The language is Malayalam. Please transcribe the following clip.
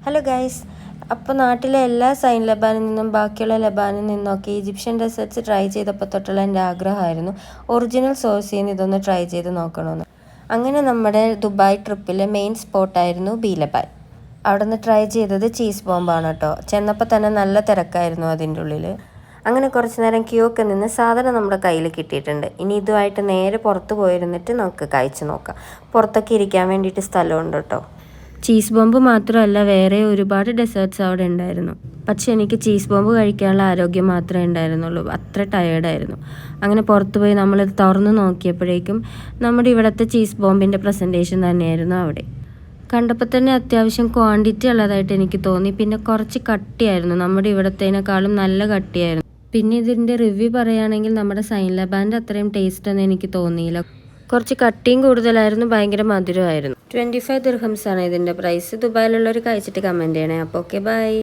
ഹലോ ഗൈസ്, അപ്പോൾ നാട്ടിലെ എല്ലാ സൈൻ ലബാനിൽ നിന്നും ബാക്കിയുള്ള ലബാനിൽ നിന്നൊക്കെ ഈജിപ്ഷ്യൻ ഡെസേർട്ട്സ് ട്രൈ ചെയ്തപ്പോൾ തൊട്ടുള്ള എൻ്റെ ആഗ്രഹമായിരുന്നു ഒറിജിനൽ സോഴ്സിൽ നിന്ന് ഇതൊന്ന് ട്രൈ ചെയ്ത് നോക്കണമെന്ന്. അങ്ങനെ നമ്മുടെ ദുബായ് ട്രിപ്പിലെ മെയിൻ സ്പോട്ടായിരുന്നു ബി ലബാൻ. അവിടെ നിന്ന് ട്രൈ ചെയ്തത് ചീസ് ബോംബാണ് കേട്ടോ. ചെന്നപ്പോൾ തന്നെ നല്ല തിരക്കായിരുന്നു അതിൻ്റെ ഉള്ളിൽ. അങ്ങനെ കുറച്ച് നേരം ക്യൂ ഒക്കെ നിന്ന് സാധനം നമ്മുടെ കയ്യിൽ കിട്ടിയിട്ടുണ്ട്. ഇനി ഇതുമായിട്ട് നേരെ പുറത്ത് പോയിരുന്നിട്ട് നമുക്ക് കഴിച്ച് നോക്കാം. പുറത്തൊക്കെ ഇരിക്കാൻ വേണ്ടിയിട്ട് സ്ഥലമുണ്ട് കേട്ടോ. ചീസ് ബോംബ് മാത്രമല്ല, വേറെ ഒരുപാട് ഡെസേർട്ട്സ് അവിടെ ഉണ്ടായിരുന്നു. പക്ഷെ എനിക്ക് ചീസ് ബോംബ് കഴിക്കാനുള്ള ആരോഗ്യം മാത്രമേ ഉണ്ടായിരുന്നുള്ളൂ. അത്ര ടയേർഡായിരുന്നു. അങ്ങനെ പുറത്ത് പോയി നമ്മളിത് തുറന്ന് നോക്കിയപ്പോഴേക്കും നമ്മുടെ ഇവിടുത്തെ ചീസ് ബോംബിൻ്റെ പ്രസൻറ്റേഷൻ തന്നെയായിരുന്നു അവിടെ. കണ്ടപ്പോൾ തന്നെ അത്യാവശ്യം ക്വാണ്ടിറ്റി ഉള്ളതായിട്ട് എനിക്ക് തോന്നി. പിന്നെ കുറച്ച് കട്ടിയായിരുന്നു, നമ്മുടെ ഇവിടത്തേനേക്കാളും നല്ല കട്ടിയായിരുന്നു. പിന്നെ ഇതിൻ്റെ റിവ്യൂ പറയുകയാണെങ്കിൽ നമ്മുടെ സൈൻ ലബാൻ്റെ അത്രയും ടേസ്റ്റ് ഒന്നും എനിക്ക് തോന്നിയില്ല. കുറച്ച് കട്ടിയും കൂടുതലായിരുന്നു, ഭയങ്കര മധുരമായിരുന്നു. 25 ദിർഹംസാണ് ഇതിൻ്റെ പ്രൈസ്. ദുബായിലുള്ളവർ കഴിച്ചിട്ട് കമൻറ്റ് ചെയ്യണേ. അപ്പോൾ ഓക്കെ, ബൈ.